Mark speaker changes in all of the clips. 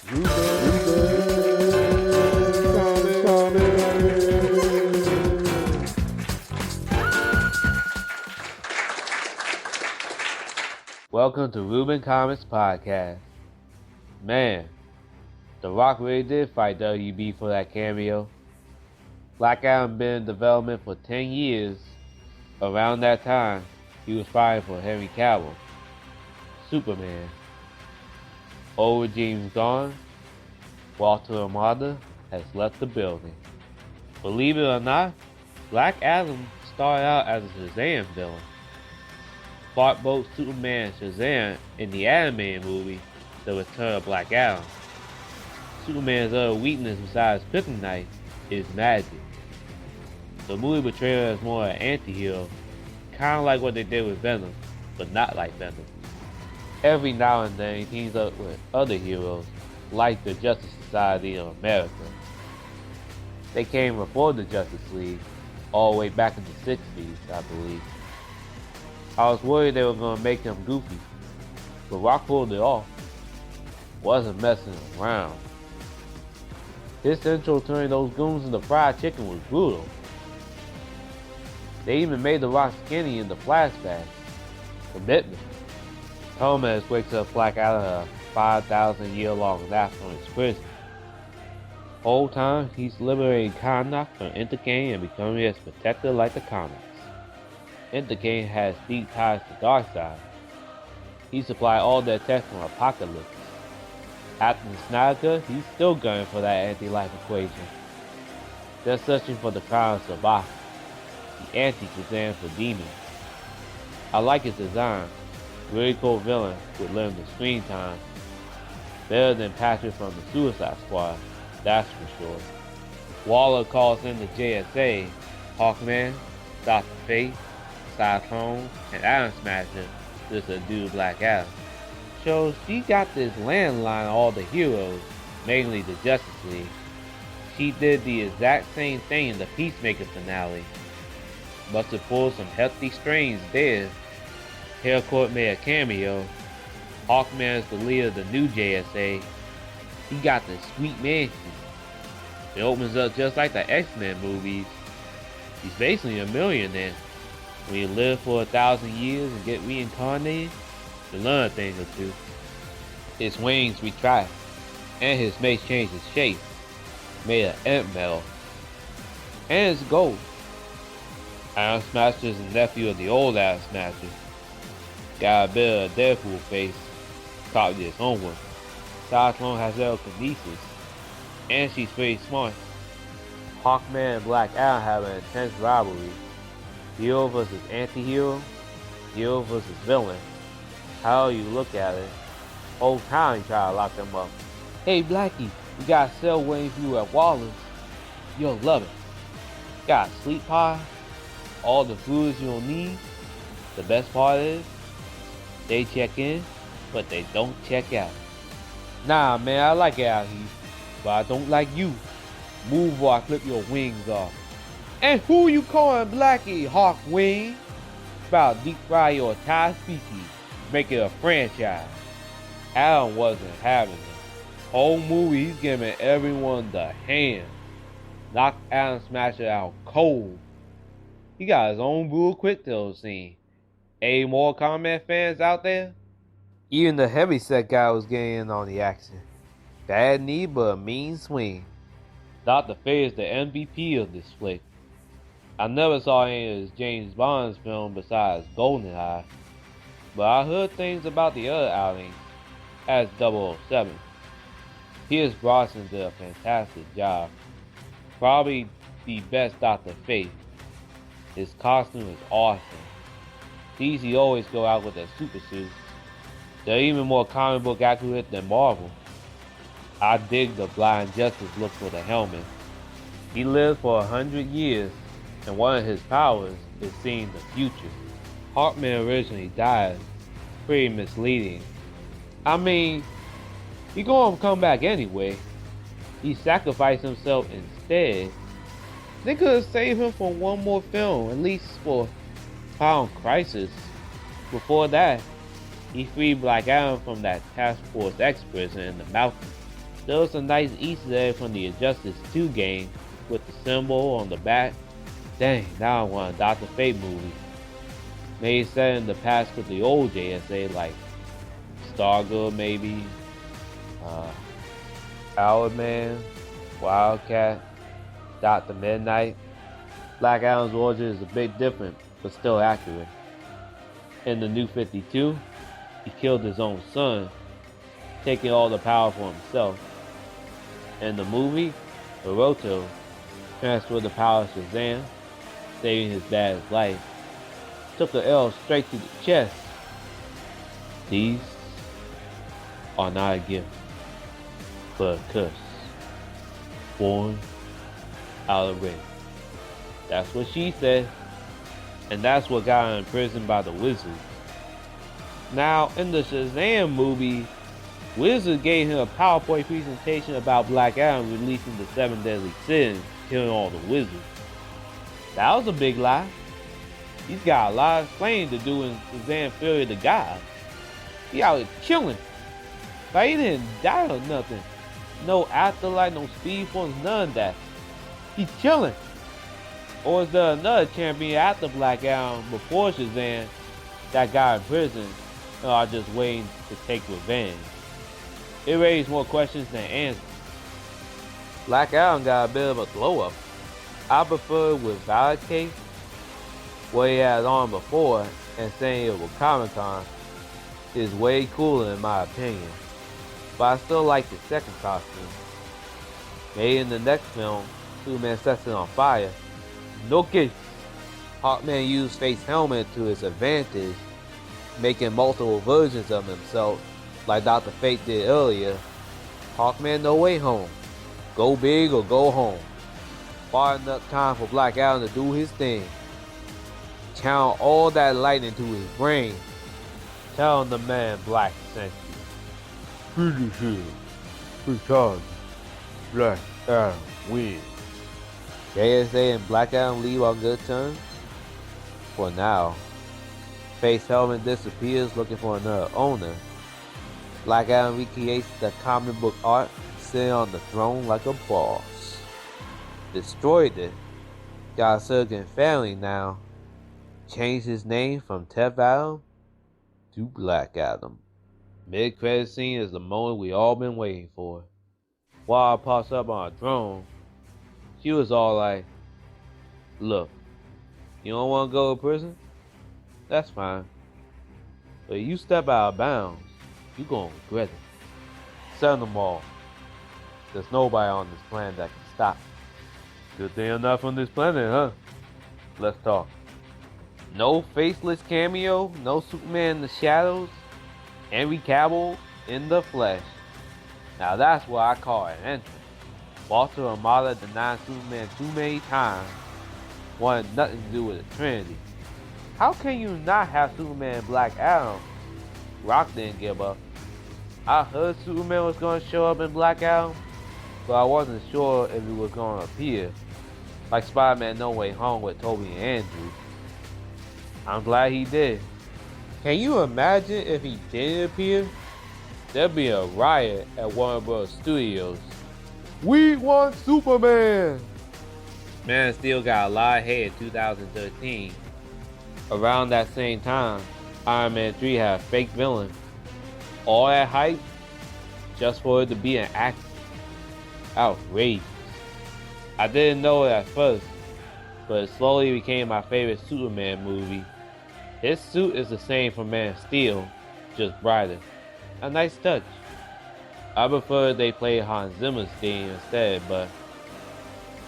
Speaker 1: Welcome to Ruben Comics Podcast. Man, The Rock really did fight WB for that cameo. Black Adam been in development for 10 years. Around that time, he was fighting for Henry Cavill, Superman. Old regime's gone. Walter Amada has left the building. Believe it or not, Black Adam started out as a Shazam villain. Fought both Superman and Shazam in the animated movie, The Return of Black Adam. Superman's other weakness besides kryptonite is magic. The movie portrayed him as more an anti-hero, kinda like what they did with Venom, but not like Venom. Every now and then he teams up with other heroes, like the Justice Society of America. They came before the Justice League, all the way back in the 60s, I believe. I was worried they were going to make him goofy, but Rock pulled it off. Wasn't messing around. His intro turning those goons into fried chicken was brutal. They even made The Rock skinny in the flashback. Commitment. Thomas wakes up Black out of a 5,000 year long nap from his prison. Whole time he's liberating Karnak from Interkane and becoming his protector like the comics. Interkane has deep ties to Darkseid. He supplied all their tech from Apocalypse. After the Snyder Cut, he's still gunning for that anti-life equation. They're searching for the crown of Sabbath, the anti-Shazam for demons. I like his design. Really cool villain with limited screen time. Better than Patrick from the Suicide Squad, that's for sure. Waller calls in the JSA, Hawkman, Dr. Fate, Cyclone, and Atom Smasher to subdue Black Adam. Shows she got this landline on all the heroes, mainly the Justice League. She did the exact same thing in the Peacemaker finale. Must have pulled some hefty strings there. Harcourt made a cameo. Hawkman is the leader of the new JSA. He got the sweet mansion. It opens up just like the X-Men movies. He's basically a millionaire. When you live for 1,000 years and get reincarnated, you learn a thing or two. His wings retract, and his mace changes shape, made of ant metal, and it's gold. Atom Smasher is the nephew of the old Atom Smasher. Got a bit of a Deadpool face, probably his own one. Cyclone has telekinesis, and she's pretty smart. Hawkman and Black Adam have an intense rivalry. Hero versus anti-hero, hero versus villain. How you look at it, whole town try to lock them up. Hey Blackie, we got a cell waiting for you at Wallace. You'll love it. Got sleep pod, all the fluids you'll need. The best part is, they check in, but they don't check out. Nah man, I like it out here, but I don't like you. Move or I clip your wings off. And who you calling Blackie, Hawkwing? About to deep fry your entire species, make it a franchise. Adam wasn't having it. Whole movie he's giving everyone the hand. Knocked Atom Smasher out cold. He got his own brutal quick kill scene. Any more Kombat fans out there? Even the heavyset guy was getting in on the action. Bad knee but a mean swing. Dr. Fate is the MVP of this flick. I never saw any of his James Bond's film besides GoldenEye, but I heard things about the other outings as 007. Pierce Brosnan did a fantastic job. Probably the best Dr. Fate. His costume is awesome. DC always go out with their super suits. They're even more comic book accurate than Marvel. I dig the Blind Justice look for the helmet. He lived for 100 years, and one of his powers is seeing the future. Hawkman originally died. Pretty misleading. I mean, he gonna come back anyway. He sacrificed himself instead. They could have saved him for one more film, at least for Final Crisis. Before that, he freed Black Adam from that Task Force X prison in the mountains. There was a nice Easter egg from the Injustice 2 game with the symbol on the back. Dang, now I want a Dr. Fate movie. Maybe set in the past with the old JSA, like Stargirl maybe, Howardman, Wildcat, Dr. Midnight. Black Adam's origin is a bit different, but still accurate. In the New 52, he killed his own son, taking all the power for himself. In the movie, Hiroto transferred the power to Shazam, saving his dad's life. Took the L straight to the chest. These are not a gift, but a curse, born out of rape. That's what she said, and that's what got her imprisoned by the Wizard. Now, in the Shazam movie, Wizard gave him a PowerPoint presentation about Black Adam releasing the 7 deadly sins, killing all the wizards. That was a big lie. He's got a lot of explaining to do in Shazam Fury of the Gods. He out here killing. Like, he didn't die or nothing. No afterlife, no speed force, none of that. He's killing. Or is there another champion after Black Adam before Shazam that got in prison and are just waiting to take revenge? It raised more questions than answers. Black Adam got a bit of a glow up. I prefer with Valid Case, what he had on before, and saying it was Comic-Con is way cooler in my opinion. But I still like the second costume. Maybe in the next film, Superman sets it on fire. No case. Hawkman used face helmet to his advantage, making multiple versions of himself, like Dr. Fate did earlier. Hawkman no way home. Go big or go home. Far enough time for Black Adam to do his thing. Channel all that light into his brain. Telling the man Black sent you. Finish him. Because Black Adam wins. JSA and Black Adam leave on good terms? For now. Face helmet disappears looking for another owner. Black Adam recreates the comic book art, sitting on the throne like a boss. Destroyed it. Got a certain family now. Changed his name from Tef Adam to Black Adam. Mid-credit scene is the moment we all been waiting for. While pops up on a throne, she was all like, look, you don't want to go to prison? That's fine. But if you step out of bounds, you gonna regret it. Send them all. There's nobody on this planet that can stop. Good thing I'm not from this planet, huh? Let's talk. No faceless cameo, no Superman in the shadows, Henry Cavill in the flesh. Now that's what I call an entrance. Walter Amada denied Superman too many times, wanted nothing to do with the Trinity. How can you not have Superman and Black Adam? Rock didn't give up. I heard Superman was going to show up in Black Adam, but I wasn't sure if he was going to appear, like Spider-Man No Way Home with Tobey and Andrew. I'm glad he did. Can you imagine if he didn't appear? There'd be a riot at Warner Bros. Studios. We want Superman! Man of Steel got a lot of hate in 2013. Around that same time, Iron Man 3 had a fake villain. All that hype just for it to be an actor. Outrageous. I didn't know it at first, but it slowly became my favorite Superman movie. His suit is the same from Man of Steel, just brighter. A nice touch. I prefer they played Hans Zimmer's theme instead, but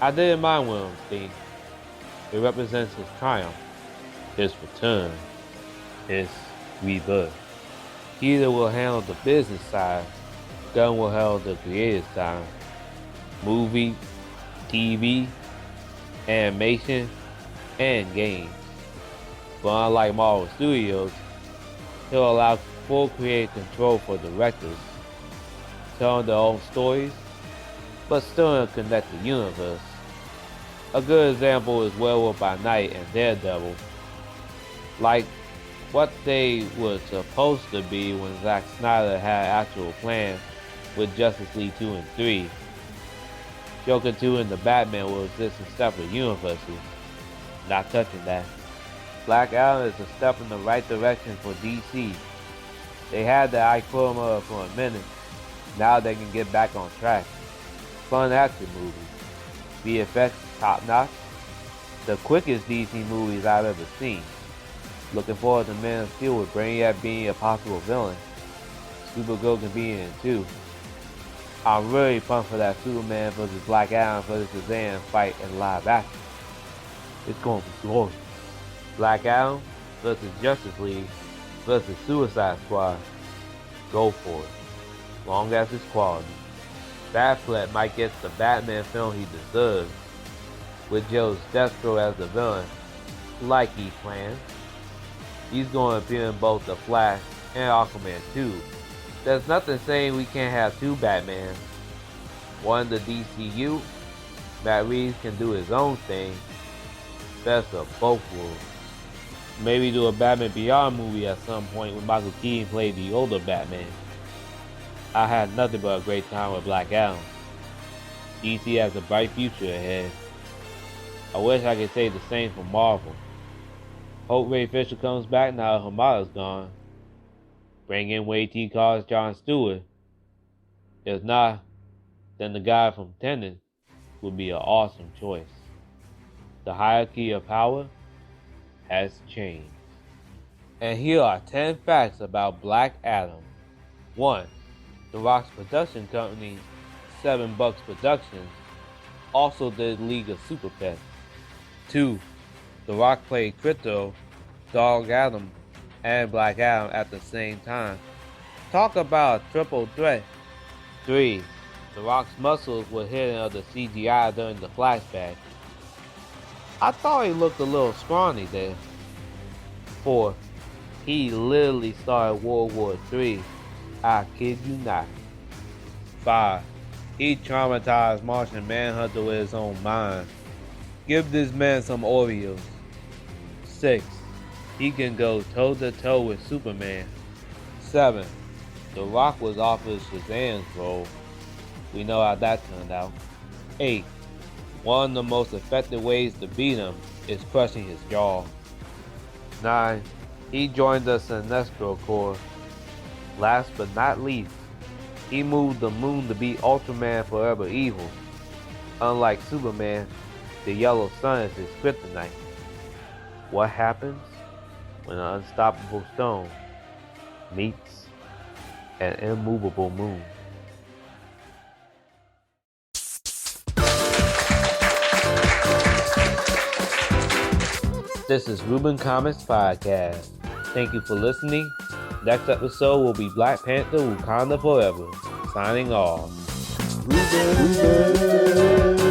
Speaker 1: I didn't mind Williams' theme. It represents his triumph, his return, his rebirth. Peter will handle the business side, Gunn will handle the creative side. Movie, TV, animation, and games. But unlike Marvel Studios, he'll allow full creative control for directors, telling their own stories, but still in a connected universe. A good example is Werewolf by Night and Daredevil. Like what they were supposed to be when Zack Snyder had an actual plan with Justice League 2 and 3. Joker 2 and the Batman will exist in separate universes. Not touching that. Black Adam is a step in the right direction for DC. They had the Ikoma for a minute. Now they can get back on track. Fun action movie. VFX top notch. The quickest DC movies I've ever seen. Looking forward to Man of Steel with Brainiac being a possible villain. Supergirl can be in it too. I'm really pumped for that Superman vs. Black Adam vs. Shazam fight in live action. It's going to be glorious. Black Adam vs. Justice League vs. Suicide Squad. Go for it. Long as it's quality. Batfleck might get the Batman film he deserves, with Joe's Destro as the villain, like he planned. He's going to appear in both The Flash and Hawkman 2. There's nothing saying we can't have two Batmans. One in the DCEU, Matt Reeves can do his own thing. Best of both worlds. Maybe do a Batman Beyond movie at some point when Michael Keaton played the older Batman. I had nothing but a great time with Black Adam. DC has a bright future ahead. I wish I could say the same for Marvel. Hope Ray Fisher comes back now that Hamada's gone. Bring in Wade T. Carr's John Stewart. If not, then the guy from Tenet would be an awesome choice. The hierarchy of power has changed. And here are 10 facts about Black Adam. 1. The Rock's production company, 7 Bucks Productions, also did League of Super Pets. 2. The Rock played Crypto, Dog Adam, and Black Adam at the same time. Talk about a triple threat. 3. The Rock's muscles were hidden under CGI during the flashback. I thought he looked a little scrawny there. 4. He literally started World War III. I kid you not. 5. He traumatized Martian Manhunter with his own mind. Give this man some Oreos. 6. He can go toe to toe with Superman. 7. The Rock was offered Shazam's role. We know how that turned out. 8. One of the most effective ways to beat him is crushing his jaw. 9. He joined the Sinestro Corps. Last but not least, he moved the moon to be Ultraman Forever Evil. Unlike Superman, the yellow sun is his kryptonite. What happens when an unstoppable stone meets an immovable moon? This is Ruben Comics Podcast. Thank you for listening. Next episode will be Black Panther Wakanda Forever. Signing off. Ruben.